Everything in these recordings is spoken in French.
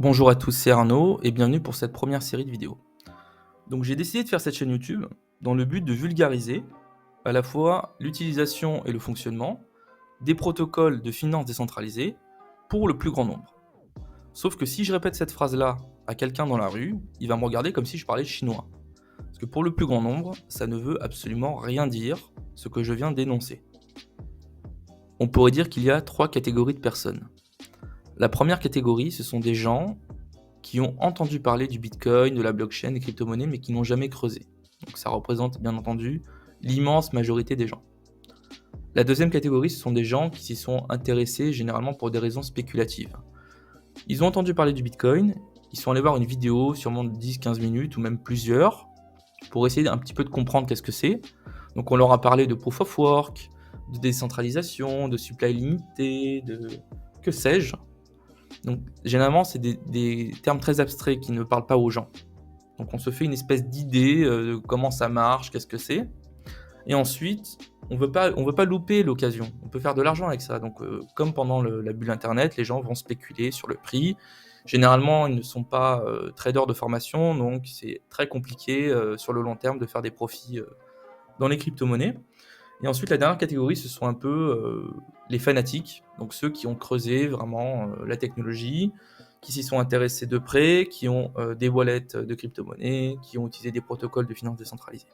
Bonjour à tous, c'est Arnaud et bienvenue pour cette première série de vidéos. Donc j'ai décidé de faire cette chaîne YouTube dans le but de vulgariser à la fois l'utilisation et le fonctionnement des protocoles de finance décentralisés pour le plus grand nombre. Sauf que si je répète cette phrase-là à quelqu'un dans la rue, il va me regarder comme si je parlais chinois. Parce que pour le plus grand nombre, ça ne veut absolument rien dire ce que je viens d'énoncer. On pourrait dire qu'il y a 3 catégories de personnes. La première catégorie, ce sont des gens qui ont entendu parler du Bitcoin, de la blockchain, des crypto-monnaies, mais qui n'ont jamais creusé. Donc ça représente bien entendu l'immense majorité des gens. La deuxième catégorie, ce sont des gens qui s'y sont intéressés généralement pour des raisons spéculatives. Ils ont entendu parler du Bitcoin, ils sont allés voir une vidéo, sûrement de 10-15 minutes ou même plusieurs, pour essayer un petit peu de comprendre qu'est-ce que c'est. Donc on leur a parlé de proof of work, de décentralisation, de supply limité, de que sais-je. Donc généralement, c'est des termes très abstraits qui ne parlent pas aux gens. Donc on se fait une espèce d'idée de comment ça marche, qu'est-ce que c'est. Et ensuite, on veut pas louper l'occasion. On peut faire de l'argent avec ça. Donc comme pendant la bulle Internet, les gens vont spéculer sur le prix. Généralement, ils ne sont pas traders de formation, donc c'est très compliqué sur le long terme de faire des profits dans les crypto-monnaies. Et ensuite, la dernière catégorie, ce sont un peu les fanatiques, donc ceux qui ont creusé vraiment la technologie, qui s'y sont intéressés de près, qui ont des wallets de crypto-monnaies, qui ont utilisé des protocoles de finance décentralisée.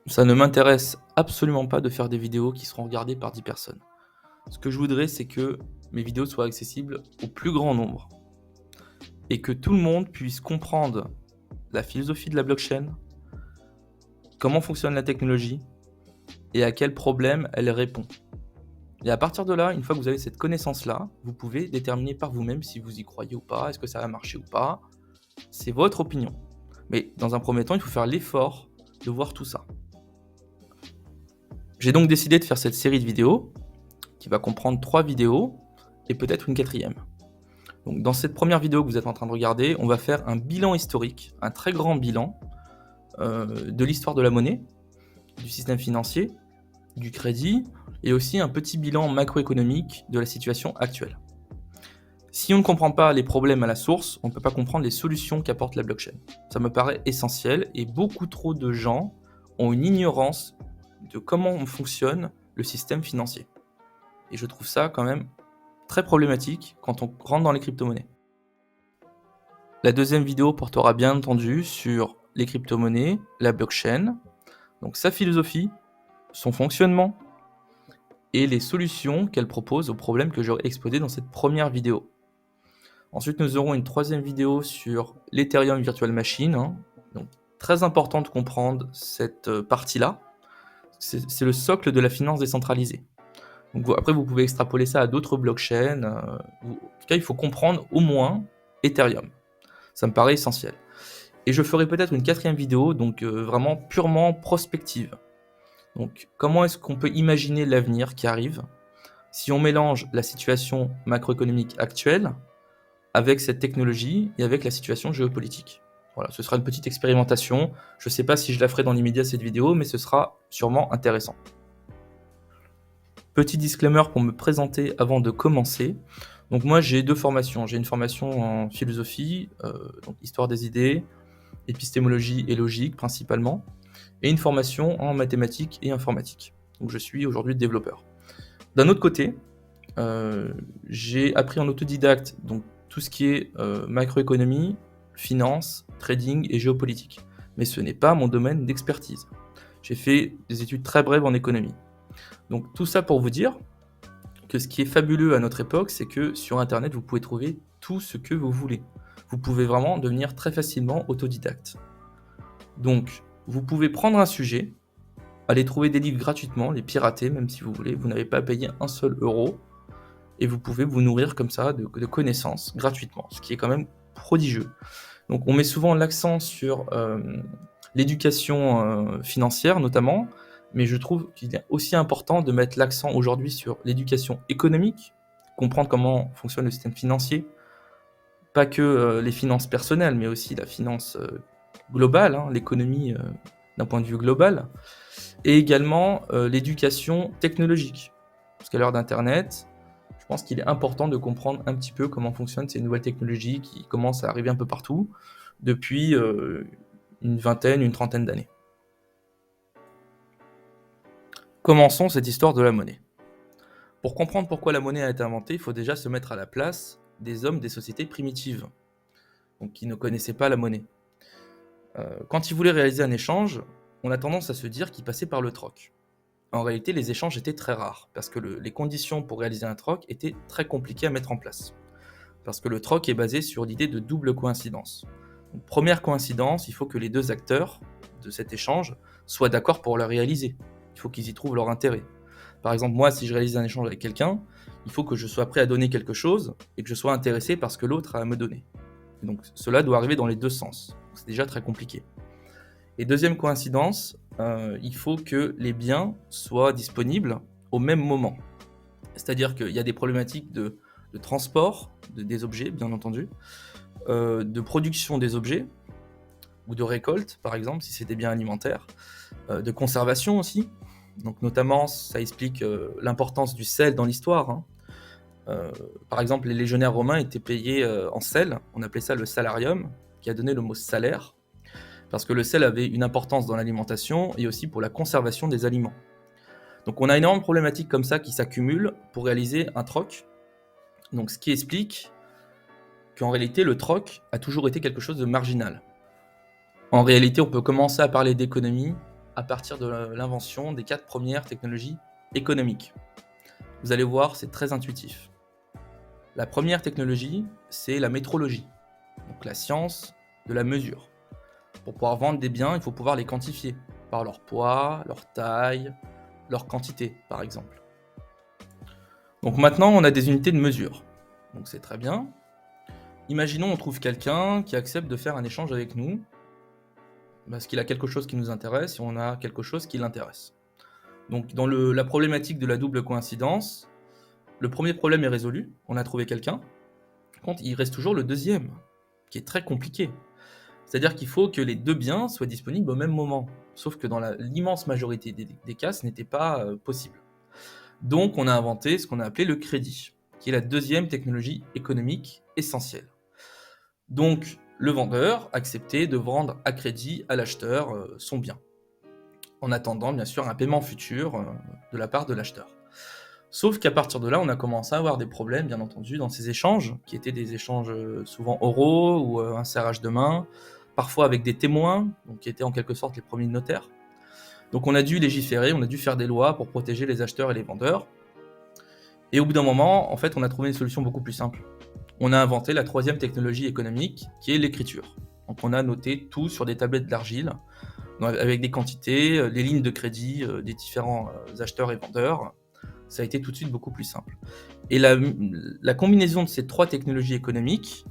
Ça ne m'intéresse absolument pas de faire des vidéos qui seront regardées par 10 personnes. Ce que je voudrais, c'est que mes vidéos soient accessibles au plus grand nombre et que tout le monde puisse comprendre la philosophie de la blockchain, comment fonctionne la technologie et à quel problème elle répond. Et à partir de là, une fois que vous avez cette connaissance-là, vous pouvez déterminer par vous-même si vous y croyez ou pas, est-ce que ça va marcher ou pas. C'est votre opinion. Mais dans un premier temps, il faut faire l'effort de voir tout ça. J'ai donc décidé de faire cette série de vidéos, qui va comprendre 3 vidéos, et peut-être une 4e. Donc dans cette première vidéo que vous êtes en train de regarder, on va faire un bilan historique, un très grand bilan de l'histoire de la monnaie, du système financier, du crédit, et aussi un petit bilan macroéconomique de la situation actuelle. Si on ne comprend pas les problèmes à la source, on ne peut pas comprendre les solutions qu'apporte la blockchain. Ça me paraît essentiel et beaucoup trop de gens ont une ignorance de comment fonctionne le système financier. Et je trouve ça quand même très problématique quand on rentre dans les crypto-monnaies. La deuxième vidéo portera bien entendu sur les crypto-monnaies, la blockchain, donc sa philosophie, son fonctionnement, et les solutions qu'elle propose aux problèmes que j'aurais exposés dans cette première vidéo. Ensuite, nous aurons une 3e vidéo sur l'Ethereum Virtual Machine. Donc, très important de comprendre cette partie-là. C'est le socle de la finance décentralisée. Donc, après, vous pouvez extrapoler ça à d'autres blockchains. En tout cas, il faut comprendre au moins Ethereum. Ça me paraît essentiel. Et je ferai peut-être une 4e vidéo, donc vraiment purement prospective. Donc, comment est-ce qu'on peut imaginer l'avenir qui arrive si on mélange la situation macroéconomique actuelle avec cette technologie et avec la situation géopolitique. Voilà, ce sera une petite expérimentation. Je ne sais pas si je la ferai dans l'immédiat cette vidéo, mais ce sera sûrement intéressant. Petit disclaimer pour me présenter avant de commencer. Donc moi j'ai 2 formations. J'ai une formation en philosophie, donc histoire des idées, épistémologie et logique principalement, et une formation en mathématiques et informatique. Donc je suis aujourd'hui développeur. D'un autre côté, j'ai appris en autodidacte, donc tout ce qui est macroéconomie, finance, trading et géopolitique. Mais ce n'est pas mon domaine d'expertise. J'ai fait des études très brèves en économie. Donc tout ça pour vous dire que ce qui est fabuleux à notre époque, c'est que sur Internet, vous pouvez trouver tout ce que vous voulez. Vous pouvez vraiment devenir très facilement autodidacte. Donc, vous pouvez prendre un sujet, aller trouver des livres gratuitement, les pirater même si vous voulez, vous n'avez pas à payer un seul euro, et vous pouvez vous nourrir comme ça de connaissances gratuitement, ce qui est quand même prodigieux. Donc on met souvent l'accent sur l'éducation financière notamment, mais je trouve qu'il est aussi important de mettre l'accent aujourd'hui sur l'éducation économique, comprendre comment fonctionne le système financier, pas que les finances personnelles, mais aussi la finance globale, l'économie d'un point de vue global, et également l'éducation technologique. Parce qu'à l'heure d'Internet, je pense qu'il est important de comprendre un petit peu comment fonctionnent ces nouvelles technologies qui commencent à arriver un peu partout depuis une vingtaine, une trentaine d'années. Commençons cette histoire de la monnaie. Pour comprendre pourquoi la monnaie a été inventée, il faut déjà se mettre à la place des hommes des sociétés primitives, donc qui ne connaissaient pas la monnaie. Quand ils voulaient réaliser un échange, on a tendance à se dire qu'il passait par le troc. En réalité, les échanges étaient très rares, parce que les conditions pour réaliser un troc étaient très compliquées à mettre en place. Parce que le troc est basé sur l'idée de double coïncidence. Donc, première coïncidence, il faut que les deux acteurs de cet échange soient d'accord pour le réaliser. Il faut qu'ils y trouvent leur intérêt. Par exemple, moi, si je réalise un échange avec quelqu'un, il faut que je sois prêt à donner quelque chose et que je sois intéressé par ce que l'autre a à me donner. Et donc, cela doit arriver dans les deux sens. C'est déjà très compliqué. Et deuxième coïncidence, il faut que les biens soient disponibles au même moment. C'est-à-dire qu'il y a des problématiques de transport des objets, bien entendu, de production des objets, ou de récolte, par exemple, si c'est des biens alimentaires, de conservation aussi. Donc notamment, ça explique l'importance du sel dans l'histoire, hein. Par exemple, les légionnaires romains étaient payés en sel, on appelait ça le salarium, qui a donné le mot salaire, parce que le sel avait une importance dans l'alimentation et aussi pour la conservation des aliments. Donc on a énormément de problématiques comme ça qui s'accumulent pour réaliser un troc. Donc ce qui explique qu'en réalité le troc a toujours été quelque chose de marginal. En réalité, on peut commencer à parler d'économie à partir de l'invention des 4 premières technologies économiques. Vous allez voir, c'est très intuitif. La première technologie, c'est la métrologie, donc la science de la mesure. Pour pouvoir vendre des biens, il faut pouvoir les quantifier par leur poids, leur taille, leur quantité, par exemple. Donc maintenant, on a des unités de mesure. Donc c'est très bien. Imaginons on trouve quelqu'un qui accepte de faire un échange avec nous parce qu'il a quelque chose qui nous intéresse et on a quelque chose qui l'intéresse. Donc dans la problématique de la double coïncidence, le premier problème est résolu, on a trouvé quelqu'un. Par contre, il reste toujours le deuxième, qui est très compliqué. C'est-à-dire qu'il faut que les deux biens soient disponibles au même moment. Sauf que dans l'immense majorité des cas, ce n'était pas possible. Donc on a inventé ce qu'on a appelé le crédit, qui est la deuxième technologie économique essentielle. Donc le vendeur acceptait de vendre à crédit à l'acheteur son bien, en attendant bien sûr un paiement futur de la part de l'acheteur. Sauf qu'à partir de là, on a commencé à avoir des problèmes, bien entendu, dans ces échanges, qui étaient des échanges souvent oraux ou un serrage de main, parfois avec des témoins, donc qui étaient en quelque sorte les premiers notaires. Donc on a dû légiférer, on a dû faire des lois pour protéger les acheteurs et les vendeurs. Et au bout d'un moment, en fait, on a trouvé une solution beaucoup plus simple. On a inventé la troisième technologie économique, qui est l'écriture. Donc on a noté tout sur des tablettes d'argile, avec des quantités, les lignes de crédit des différents acheteurs et vendeurs. Ça a été tout de suite beaucoup plus simple. Et la combinaison de ces trois technologies économiques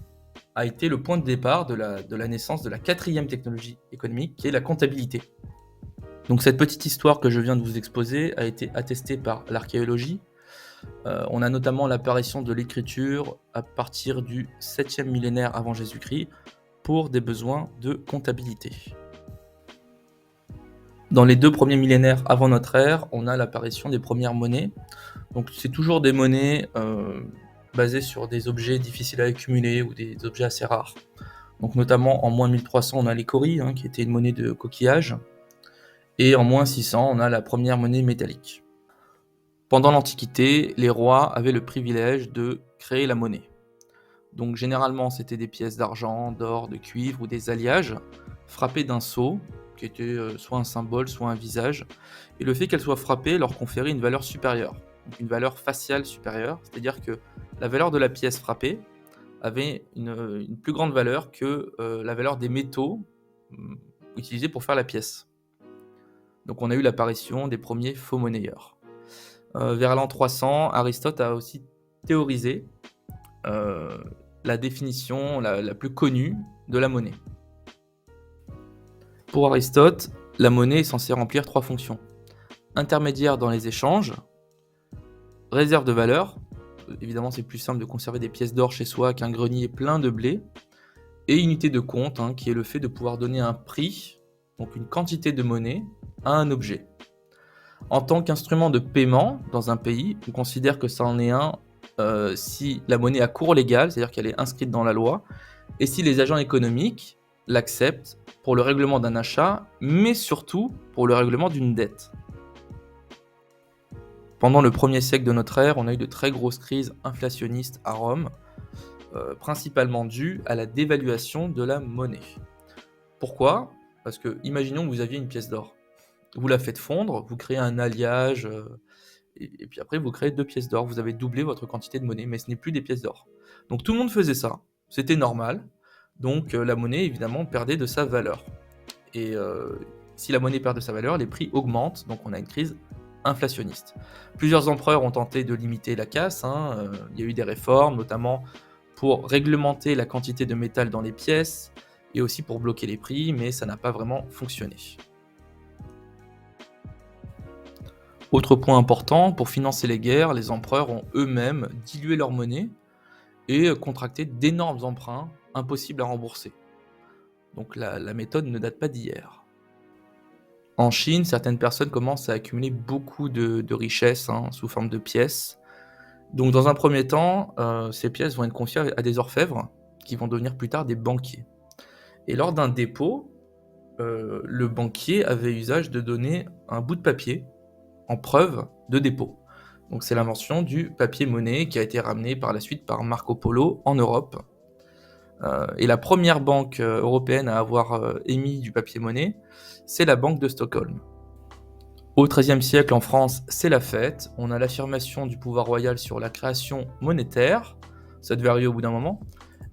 a été le point de départ de la naissance de la quatrième technologie économique, qui est la comptabilité. Donc cette petite histoire que je viens de vous exposer a été attestée par l'archéologie. On a notamment l'apparition de l'écriture à partir du 7e millénaire avant Jésus-Christ pour des besoins de comptabilité. Dans les 2 premiers millénaires avant notre ère, on a l'apparition des premières monnaies. Donc c'est toujours des monnaies basées sur des objets difficiles à accumuler ou des objets assez rares. Donc notamment en moins 1300, on a les cauries, qui était une monnaie de coquillage. Et en moins 600, on a la première monnaie métallique. Pendant l'Antiquité, les rois avaient le privilège de créer la monnaie. Donc généralement, c'était des pièces d'argent, d'or, de cuivre ou des alliages frappées d'un sceau, qui était soit un symbole, soit un visage. Et le fait qu'elles soient frappées leur conférait une valeur supérieure, donc une valeur faciale supérieure, c'est-à-dire que la valeur de la pièce frappée avait une plus grande valeur que la valeur des métaux utilisés pour faire la pièce. Donc on a eu l'apparition des premiers faux monnayeurs. Vers l'an 300, Aristote a aussi théorisé la définition la plus connue de la monnaie. Pour Aristote, la monnaie est censée remplir 3 fonctions. Intermédiaire dans les échanges, réserve de valeur, évidemment c'est plus simple de conserver des pièces d'or chez soi qu'un grenier plein de blé, et unité de compte, qui est le fait de pouvoir donner un prix, donc une quantité de monnaie, à un objet. En tant qu'instrument de paiement dans un pays, on considère que ça en est un si la monnaie a cours légal, c'est-à-dire qu'elle est inscrite dans la loi, et si les agents économiques l'acceptent pour le règlement d'un achat, mais surtout pour le règlement d'une dette. Pendant le 1er siècle de notre ère, on a eu de très grosses crises inflationnistes à Rome, principalement dues à la dévaluation de la monnaie. Pourquoi ? Parce que, imaginons que vous aviez une pièce d'or. Vous la faites fondre, vous créez un alliage, et puis après vous créez 2 pièces d'or. Vous avez doublé votre quantité de monnaie, mais ce n'est plus des pièces d'or. Donc tout le monde faisait ça, c'était normal. Donc la monnaie, évidemment, perdait de sa valeur. Et si la monnaie perd de sa valeur, les prix augmentent, donc on a une crise inflationniste. Plusieurs empereurs ont tenté de limiter la casse, il y a eu des réformes, notamment pour réglementer la quantité de métal dans les pièces, et aussi pour bloquer les prix, mais ça n'a pas vraiment fonctionné. Autre point important, pour financer les guerres, les empereurs ont eux-mêmes dilué leur monnaie et contracté d'énormes emprunts impossibles à rembourser. Donc la méthode ne date pas d'hier. En Chine, certaines personnes commencent à accumuler beaucoup de richesses sous forme de pièces. Donc dans un premier temps, ces pièces vont être confiées à des orfèvres qui vont devenir plus tard des banquiers. Et lors d'un dépôt, le banquier avait usage de donner un bout de papier en preuve de dépôt. Donc c'est l'invention du papier-monnaie qui a été ramené par la suite par Marco Polo en Europe. Et la première banque européenne à avoir émis du papier-monnaie, c'est la Banque de Stockholm. Au XIIIe siècle, en France, c'est la fête. On a l'affirmation du pouvoir royal sur la création monétaire. Ça devait arriver au bout d'un moment.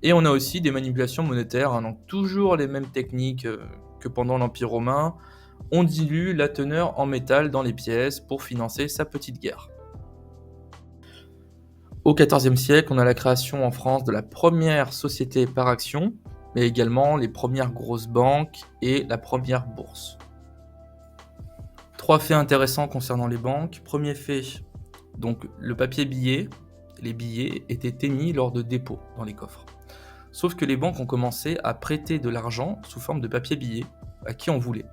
Et on a aussi des manipulations monétaires, donc toujours les mêmes techniques que pendant l'Empire romain. On dilue la teneur en métal dans les pièces pour financer sa petite guerre. Au XIVe siècle, on a la création en France de la première société par action, mais également les premières grosses banques et la première bourse. 3 faits intéressants concernant les banques. Premier fait, donc le papier billet, les billets étaient émis lors de dépôts dans les coffres. Sauf que les banques ont commencé à prêter de l'argent sous forme de papier billet à qui on voulait.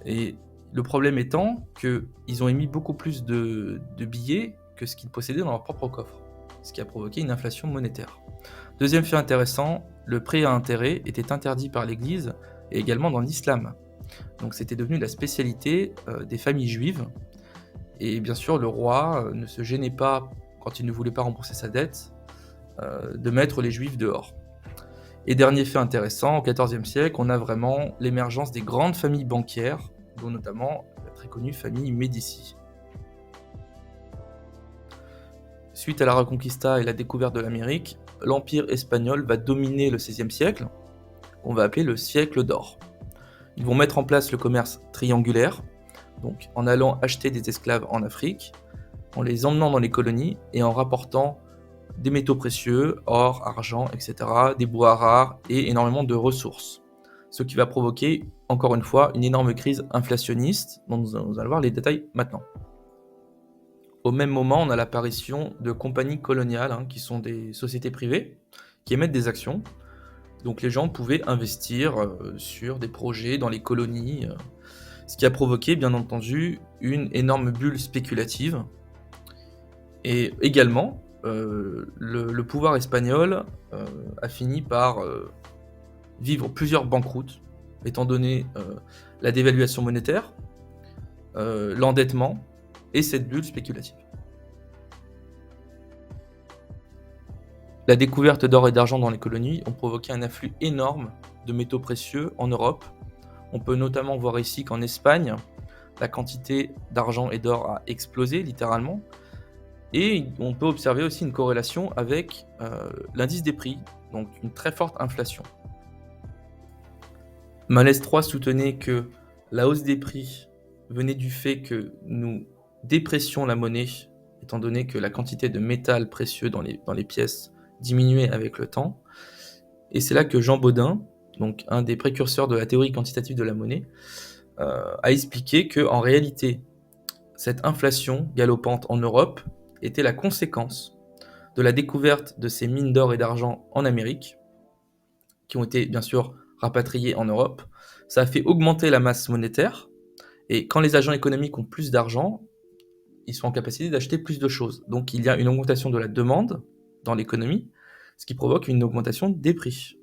Et le problème étant qu'ils ont émis beaucoup plus de billets que ce qu'ils possédaient dans leur propre coffre, ce qui a provoqué une inflation monétaire. Deuxième fait intéressant, le prêt à intérêt était interdit par l'Église et également dans l'islam. Donc c'était devenu la spécialité des familles juives. Et bien sûr, le roi ne se gênait pas, quand il ne voulait pas rembourser sa dette, de mettre les juifs dehors. Et dernier fait intéressant, au XIVe siècle, on a vraiment l'émergence des grandes familles bancaires, dont notamment la très connue famille Médicis. Suite à la Reconquista et la découverte de l'Amérique, l'Empire espagnol va dominer le XVIe siècle, qu'on va appeler le siècle d'or. Ils vont mettre en place le commerce triangulaire, donc en allant acheter des esclaves en Afrique, en les emmenant dans les colonies et en rapportant des métaux précieux, or, argent, etc., des bois rares et énormément de ressources. Ce qui va provoquer, encore une fois, une énorme crise inflationniste, dont nous allons voir les détails maintenant. Au même moment, on a l'apparition de compagnies coloniales, qui sont des sociétés privées, qui émettent des actions. Donc les gens pouvaient investir sur des projets dans les colonies, ce qui a provoqué, bien entendu, une énorme bulle spéculative. Et également, le pouvoir espagnol a fini par vivre plusieurs banqueroutes, étant donné la dévaluation monétaire, l'endettement et cette bulle spéculative. La découverte d'or et d'argent dans les colonies ont provoqué un afflux énorme de métaux précieux en Europe. On peut notamment voir ici qu'en Espagne, la quantité d'argent et d'or a explosé littéralement. Et on peut observer aussi une corrélation avec l'indice des prix, donc une très forte inflation. Malès III soutenait que la hausse des prix venait du fait que nous dépressions la monnaie, étant donné que la quantité de métal précieux dans les pièces diminuait avec le temps. Et c'est là que Jean Bodin, donc un des précurseurs de la théorie quantitative de la monnaie, a expliqué qu'en réalité, cette inflation galopante en Europe était la conséquence de la découverte de ces mines d'or et d'argent en Amérique, qui ont été bien sûr rapatriées en Europe. Ça a fait augmenter la masse monétaire, et quand les agents économiques ont plus d'argent, ils sont en capacité d'acheter plus de choses. Donc il y a une augmentation de la demande dans l'économie, ce qui provoque une augmentation des prix.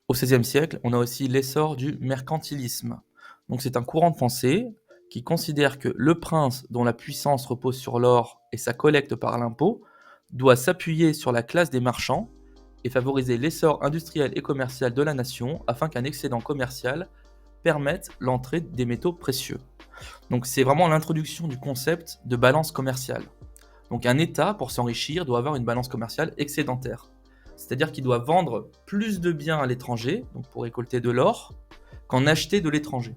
Au XVIe siècle, on a aussi l'essor du mercantilisme. Donc c'est un courant de pensée qui considère que le prince dont la puissance repose sur l'or et sa collecte par l'impôt doit s'appuyer sur la classe des marchands et favoriser l'essor industriel et commercial de la nation afin qu'un excédent commercial permette l'entrée des métaux précieux. Donc c'est vraiment l'introduction du concept de balance commerciale. Donc un État, pour s'enrichir, doit avoir une balance commerciale excédentaire. C'est-à-dire qu'il doit vendre plus de biens à l'étranger, donc pour récolter de l'or, qu'en acheter de l'étranger.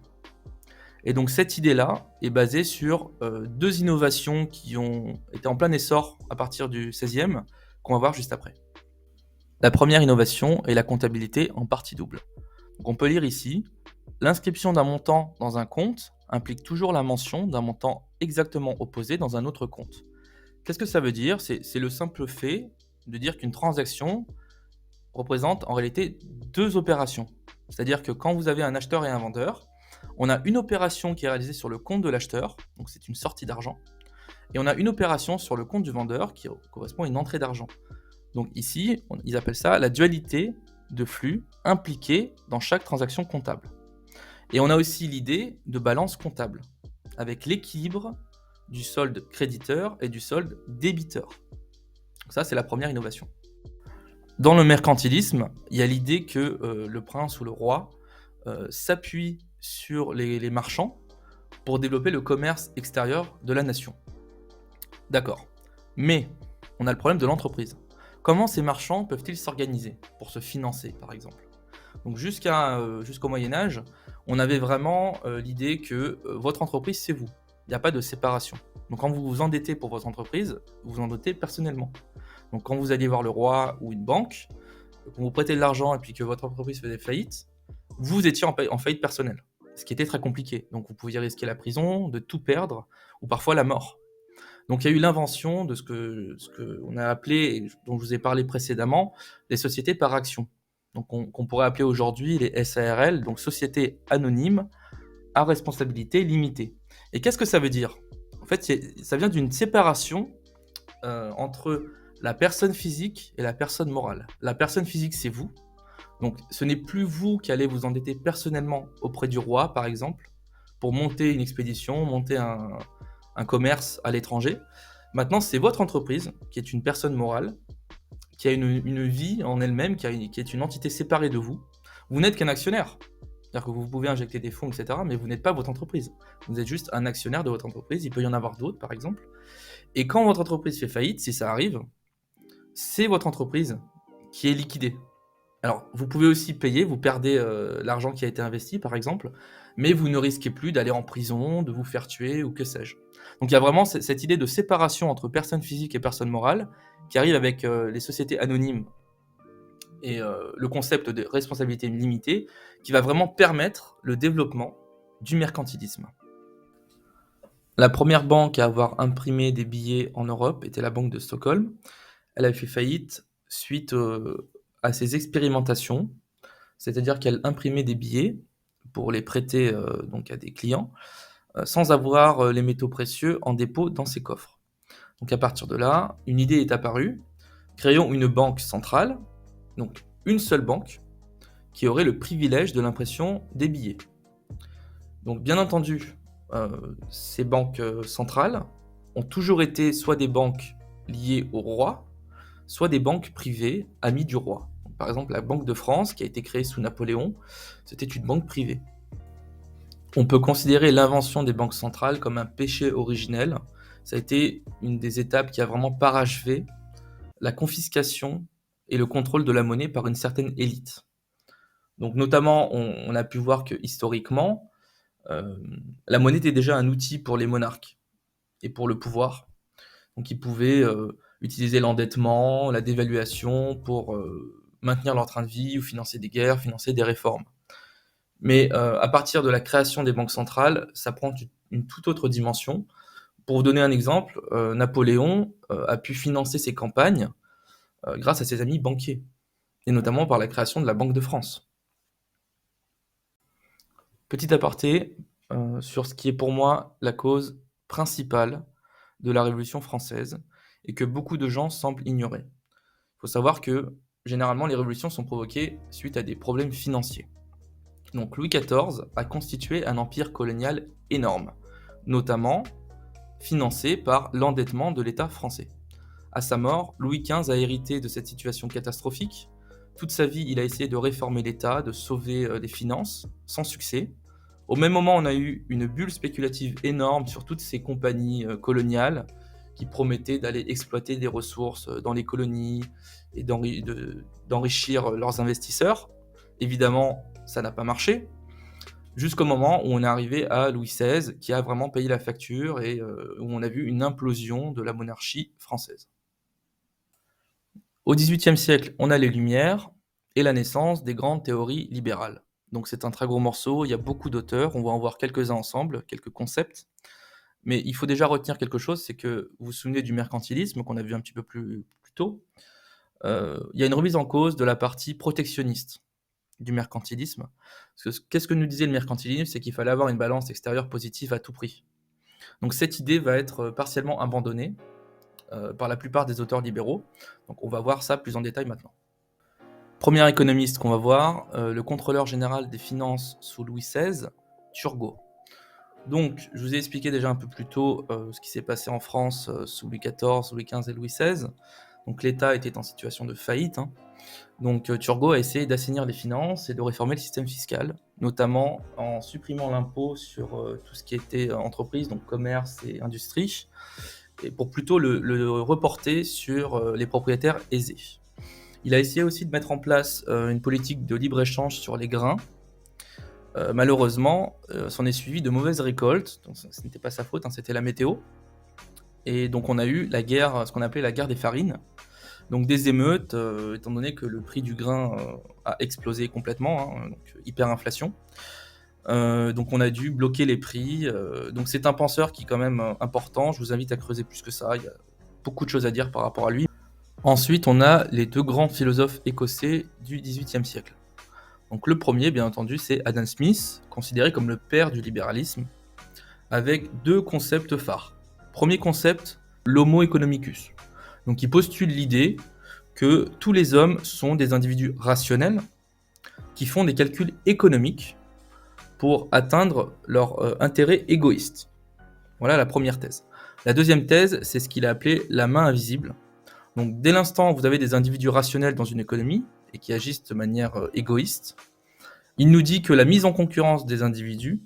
Et donc cette idée-là est basée sur deux innovations qui ont été en plein essor à partir du XVIe, qu'on va voir juste après. La première innovation est la comptabilité en partie double. Donc on peut lire ici, l'inscription d'un montant dans un compte implique toujours la mention d'un montant exactement opposé dans un autre compte. Qu'est-ce que ça veut dire? C'est le simple fait de dire qu'une transaction représente en réalité deux opérations. C'est-à-dire que quand vous avez un acheteur et un vendeur, on a une opération qui est réalisée sur le compte de l'acheteur, donc c'est une sortie d'argent, et on a une opération sur le compte du vendeur qui correspond à une entrée d'argent. Donc ici, ils appellent ça la dualité de flux impliquée dans chaque transaction comptable. Et on a aussi l'idée de balance comptable, avec l'équilibre du solde créditeur et du solde débiteur. Ça, c'est la première innovation. Dans le mercantilisme, il y a l'idée que le prince ou le roi s'appuie sur les marchands pour développer le commerce extérieur de la nation. D'accord. Mais on a le problème de l'entreprise. Comment ces marchands peuvent-ils s'organiser pour se financer, par exemple? Donc jusqu'au Moyen-Âge, on avait vraiment l'idée que votre entreprise, c'est vous. Il n'y a pas de séparation. Donc quand vous vous endettez pour votre entreprise, vous vous endettez personnellement. Donc quand vous alliez voir le roi ou une banque, qu'on vous prêtait de l'argent et puis que votre entreprise faisait faillite, vous étiez en faillite personnelle, ce qui était très compliqué. Donc vous pouviez risquer la prison, de tout perdre, ou parfois la mort. Donc il y a eu l'invention de ce que on a appelé, et dont je vous ai parlé précédemment, les sociétés par action. Donc qu'on pourrait appeler aujourd'hui les SARL, donc sociétés anonymes à responsabilité limitée. Et qu'est-ce que ça veut dire? En fait, ça vient d'une séparation entre la personne physique et la personne morale. La personne physique, c'est vous. Donc ce n'est plus vous qui allez vous endetter personnellement auprès du roi, par exemple, pour monter une expédition, monter un commerce à l'étranger. Maintenant, c'est votre entreprise, qui est une personne morale, qui a une vie en elle-même, qui est une entité séparée de vous. Vous n'êtes qu'un actionnaire. C'est-à-dire que vous pouvez injecter des fonds, etc., mais vous n'êtes pas votre entreprise. Vous êtes juste un actionnaire de votre entreprise. Il peut y en avoir d'autres, par exemple. Et quand votre entreprise fait faillite, si ça arrive, c'est votre entreprise qui est liquidée. Alors, vous pouvez aussi payer, vous perdez l'argent qui a été investi, par exemple, mais vous ne risquez plus d'aller en prison, de vous faire tuer ou que sais-je. Donc il y a vraiment cette idée de séparation entre personnes physiques et personnes morales qui arrive avec les sociétés anonymes et le concept de responsabilité limitée qui va vraiment permettre le développement du mercantilisme. La première banque à avoir imprimé des billets en Europe était la banque de Stockholm. Elle a fait faillite suite à ses expérimentations, c'est-à-dire qu'elle imprimait des billets pour les prêter donc à des clients, sans avoir les métaux précieux en dépôt dans ses coffres. Donc à partir de là, une idée est apparue, créons une banque centrale, donc une seule banque, qui aurait le privilège de l'impression des billets. Donc bien entendu, ces banques centrales ont toujours été soit des banques liées au roi, soit des banques privées amies du roi. Donc, par exemple, la Banque de France, qui a été créée sous Napoléon, c'était une banque privée. On peut considérer l'invention des banques centrales comme un péché originel. Ça a été une des étapes qui a vraiment parachevé la confiscation et le contrôle de la monnaie par une certaine élite. Donc notamment, on a pu voir que historiquement, la monnaie était déjà un outil pour les monarques et pour le pouvoir. Donc ils pouvaient utiliser l'endettement, la dévaluation pour maintenir leur train de vie ou financer des guerres, financer des réformes. Mais à partir de la création des banques centrales, ça prend une toute autre dimension. Pour vous donner un exemple, Napoléon a pu financer ses campagnes grâce à ses amis banquiers, et notamment par la création de la Banque de France. Petit aparté sur ce qui est pour moi la cause principale de la Révolution française et que beaucoup de gens semblent ignorer. Il faut savoir que généralement les révolutions sont provoquées suite à des problèmes financiers. Donc Louis XIV a constitué un empire colonial énorme, notamment financé par l'endettement de l'État français. À sa mort, Louis XV a hérité de cette situation catastrophique. Toute sa vie, il a essayé de réformer l'État, de sauver les finances, sans succès. Au même moment, on a eu une bulle spéculative énorme sur toutes ces compagnies coloniales qui promettaient d'aller exploiter des ressources dans les colonies et d'enrichir leurs investisseurs. Évidemment, ça n'a pas marché, jusqu'au moment où on est arrivé à Louis XVI, qui a vraiment payé la facture et où on a vu une implosion de la monarchie française. Au XVIIIe siècle, on a les Lumières et la naissance des grandes théories libérales. Donc c'est un très gros morceau, il y a beaucoup d'auteurs, on va en voir quelques-uns ensemble, quelques concepts. Mais il faut déjà retenir quelque chose, c'est que vous vous souvenez du mercantilisme qu'on a vu un petit peu plus tôt. Il y a une remise en cause de la partie protectionniste du mercantilisme. Qu'est-ce que nous disait le mercantilisme? C'est qu'il fallait avoir une balance extérieure positive à tout prix. Donc cette idée va être partiellement abandonnée par la plupart des auteurs libéraux. Donc on va voir ça plus en détail maintenant. Premier économiste qu'on va voir, le contrôleur général des finances sous Louis XVI, Turgot. Donc, je vous ai expliqué déjà un peu plus tôt ce qui s'est passé en France sous Louis XIV, Louis XV et Louis XVI. Donc l'État était en situation de faillite. Donc Turgot a essayé d'assainir les finances et de réformer le système fiscal, notamment en supprimant l'impôt sur tout ce qui était entreprise, donc commerce et industrie, et pour plutôt le reporter sur les propriétaires aisés. Il a essayé aussi de mettre en place une politique de libre-échange sur les grains. Malheureusement, s'en est suivi de mauvaises récoltes, donc ce n'était pas sa faute, c'était la météo. Et donc on a eu la guerre, ce qu'on appelait la guerre des farines, donc des émeutes, étant donné que le prix du grain a explosé complètement, donc hyperinflation. Donc on a dû bloquer les prix. Donc c'est un penseur qui est quand même important, je vous invite à creuser plus que ça, il y a beaucoup de choses à dire par rapport à lui. Ensuite, on a les deux grands philosophes écossais du XVIIIe siècle. Donc le premier, bien entendu, c'est Adam Smith, considéré comme le père du libéralisme, avec deux concepts phares. Premier concept, l'homo economicus. Donc il postule l'idée que tous les hommes sont des individus rationnels qui font des calculs économiques pour atteindre leur intérêt égoïste. Voilà la première thèse. La deuxième thèse, c'est ce qu'il a appelé la main invisible. Donc dès l'instant où vous avez des individus rationnels dans une économie et qui agissent de manière égoïste, il nous dit que la mise en concurrence des individus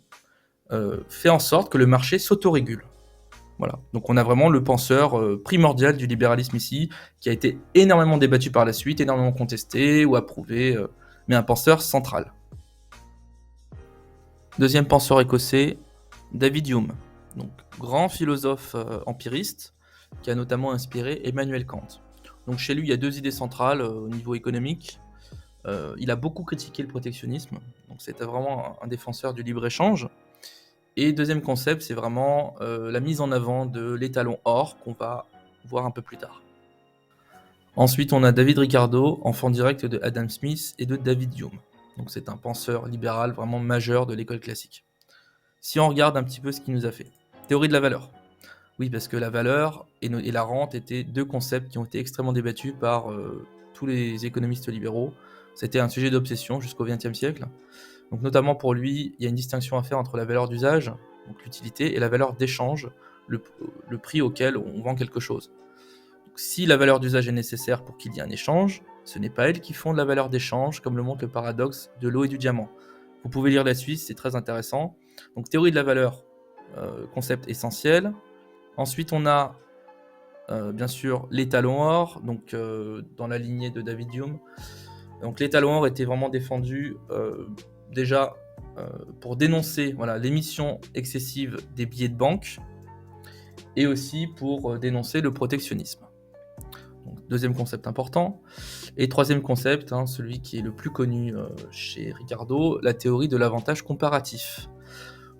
fait en sorte que le marché s'autorégule. Voilà. Donc on a vraiment le penseur primordial du libéralisme ici, qui a été énormément débattu par la suite, énormément contesté ou approuvé, mais un penseur central. Deuxième penseur écossais, David Hume, donc grand philosophe empiriste, qui a notamment inspiré Emmanuel Kant. Donc chez lui, il y a deux idées centrales au niveau économique. Il a beaucoup critiqué le protectionnisme, donc c'était vraiment un défenseur du libre-échange. Et deuxième concept, c'est vraiment la mise en avant de l'étalon or qu'on va voir un peu plus tard. Ensuite, on a David Ricardo, enfant direct de Adam Smith et de David Hume. Donc c'est un penseur libéral vraiment majeur de l'école classique. Si on regarde un petit peu ce qu'il nous a fait. Théorie de la valeur. Oui, parce que la valeur et la rente étaient deux concepts qui ont été extrêmement débattus par tous les économistes libéraux. C'était un sujet d'obsession jusqu'au XXe siècle. Donc notamment pour lui, il y a une distinction à faire entre la valeur d'usage, donc l'utilité, et la valeur d'échange, le prix auquel on vend quelque chose. Donc, si la valeur d'usage est nécessaire pour qu'il y ait un échange, ce n'est pas elle qui fonde la valeur d'échange, comme le montre le paradoxe de l'eau et du diamant. Vous pouvez lire la suite, c'est très intéressant. Donc théorie de la valeur, concept essentiel. Ensuite, on a bien sûr l'étalon or, donc dans la lignée de David Hume. Donc l'étalon or était vraiment défendu déjà pour dénoncer l'émission excessive des billets de banque et aussi pour dénoncer le protectionnisme. Donc, deuxième concept important. Et troisième concept, celui qui est le plus connu chez Ricardo, la théorie de l'avantage comparatif.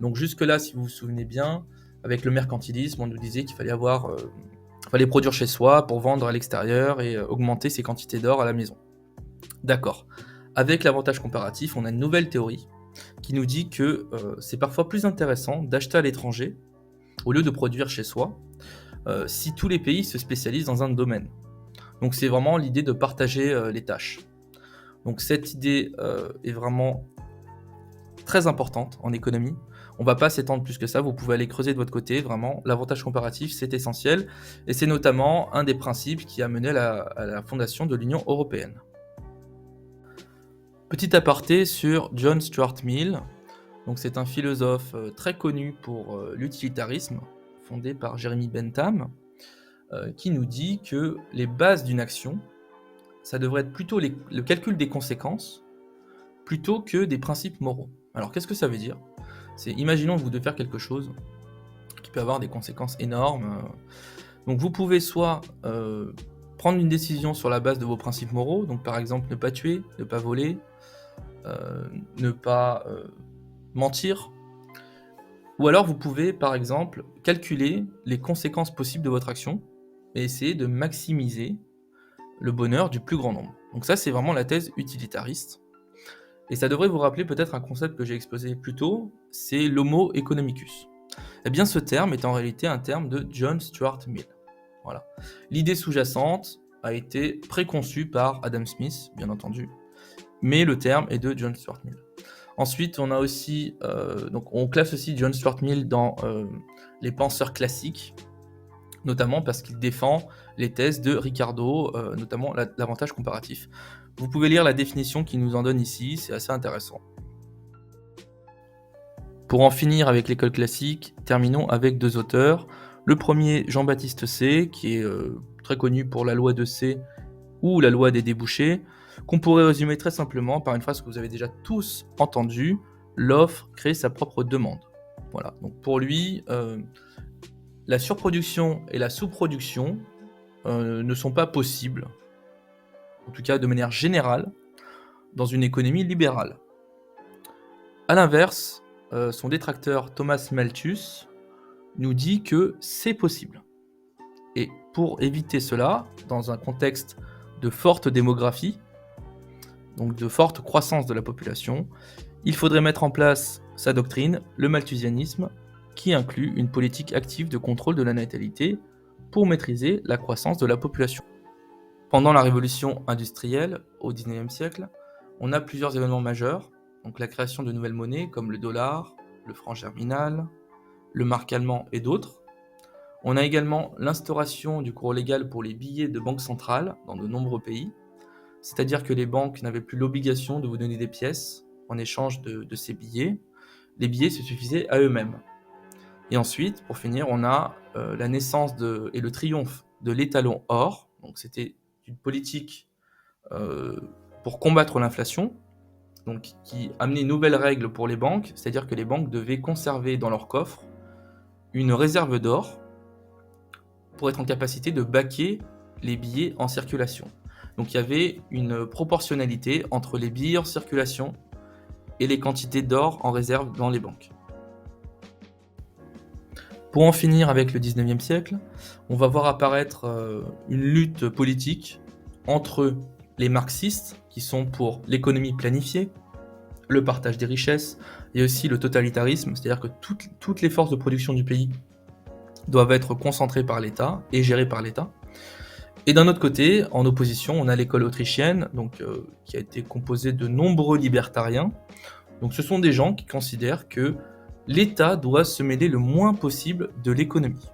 Donc jusque-là, si vous vous souvenez bien, avec le mercantilisme, on nous disait qu'il fallait produire chez soi pour vendre à l'extérieur et augmenter ses quantités d'or à la maison. D'accord. Avec l'avantage comparatif, on a une nouvelle théorie qui nous dit que c'est parfois plus intéressant d'acheter à l'étranger au lieu de produire chez soi, si tous les pays se spécialisent dans un domaine. Donc c'est vraiment l'idée de partager les tâches. Donc cette idée est vraiment très importante en économie. On ne va pas s'étendre plus que ça, vous pouvez aller creuser de votre côté, vraiment, l'avantage comparatif, c'est essentiel, et c'est notamment un des principes qui a mené à la fondation de l'Union européenne. Petit aparté sur John Stuart Mill, donc c'est un philosophe très connu pour l'utilitarisme, fondé par Jeremy Bentham, qui nous dit que les bases d'une action, ça devrait être plutôt le calcul des conséquences, plutôt que des principes moraux. Alors qu'est-ce que ça veut dire ? C'est, imaginons que vous devez faire quelque chose qui peut avoir des conséquences énormes. Donc vous pouvez soit prendre une décision sur la base de vos principes moraux, donc par exemple ne pas tuer, ne pas voler, ne pas mentir, ou alors vous pouvez par exemple calculer les conséquences possibles de votre action et essayer de maximiser le bonheur du plus grand nombre. Donc ça c'est vraiment la thèse utilitariste. Et ça devrait vous rappeler peut-être un concept que j'ai exposé plus tôt, c'est l'homo economicus. Eh bien ce terme est en réalité un terme de John Stuart Mill. Voilà. L'idée sous-jacente a été préconçue par Adam Smith, bien entendu, mais le terme est de John Stuart Mill. Ensuite, on a aussi, donc on classe aussi John Stuart Mill dans les penseurs classiques, notamment parce qu'il défend les thèses de Ricardo, notamment l'avantage comparatif. Vous pouvez lire la définition qu'il nous en donne ici, c'est assez intéressant. Pour en finir avec l'école classique, terminons avec deux auteurs. Le premier, Jean-Baptiste Say, qui est très connu pour la loi de Say ou la loi des débouchés, qu'on pourrait résumer très simplement par une phrase que vous avez déjà tous entendue, l'offre crée sa propre demande. Voilà. Donc pour lui, la surproduction et la sous-production ne sont pas possibles, en tout cas de manière générale, dans une économie libérale. A l'inverse, son détracteur Thomas Malthus nous dit que c'est possible. Et pour éviter cela, dans un contexte de forte démographie, donc de forte croissance de la population, il faudrait mettre en place sa doctrine, le malthusianisme, qui inclut une politique active de contrôle de la natalité pour maîtriser la croissance de la population. Pendant la révolution industrielle, au XIXe siècle, on a plusieurs événements majeurs, donc la création de nouvelles monnaies comme le dollar, le franc germinal, le mark allemand et d'autres. On a également l'instauration du cours légal pour les billets de banque centrale dans de nombreux pays, c'est-à-dire que les banques n'avaient plus l'obligation de vous donner des pièces en échange de ces billets. Les billets se suffisaient à eux-mêmes. Et ensuite, pour finir, on a la naissance et le triomphe de l'étalon or. Donc c'était une politique pour combattre l'inflation, donc qui amenait une nouvelle règle pour les banques, c'est-à-dire que les banques devaient conserver dans leur coffre une réserve d'or pour être en capacité de baquer les billets en circulation. Donc il y avait une proportionnalité entre les billets en circulation et les quantités d'or en réserve dans les banques. Pour en finir avec le 19e siècle, on va voir apparaître une lutte politique entre les marxistes, qui sont pour l'économie planifiée, le partage des richesses, et aussi le totalitarisme, c'est-à-dire que toutes les forces de production du pays doivent être concentrées par l'État et gérées par l'État. Et d'un autre côté, en opposition, on a l'école autrichienne, donc, qui a été composée de nombreux libertariens. Donc ce sont des gens qui considèrent que l'État doit se mêler le moins possible de l'économie.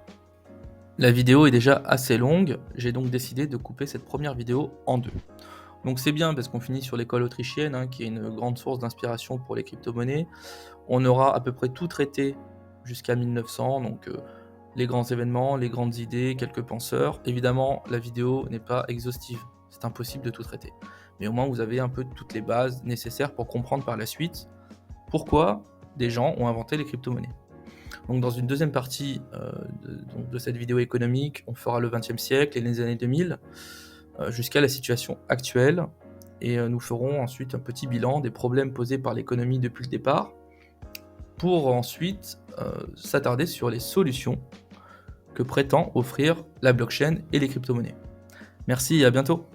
La vidéo est déjà assez longue, j'ai donc décidé de couper cette première vidéo en deux. Donc c'est bien parce qu'on finit sur l'école autrichienne, qui est une grande source d'inspiration pour les crypto-monnaies. On aura à peu près tout traité jusqu'à 1900, donc les grands événements, les grandes idées, quelques penseurs. Évidemment, la vidéo n'est pas exhaustive, c'est impossible de tout traiter. Mais au moins vous avez un peu toutes les bases nécessaires pour comprendre par la suite pourquoi des gens ont inventé les crypto-monnaies. Donc dans une deuxième partie de cette vidéo économique, on fera le XXe siècle et les années 2000 jusqu'à la situation actuelle, et nous ferons ensuite un petit bilan des problèmes posés par l'économie depuis le départ, pour ensuite s'attarder sur les solutions que prétend offrir la blockchain et les crypto-monnaies. Merci et à bientôt.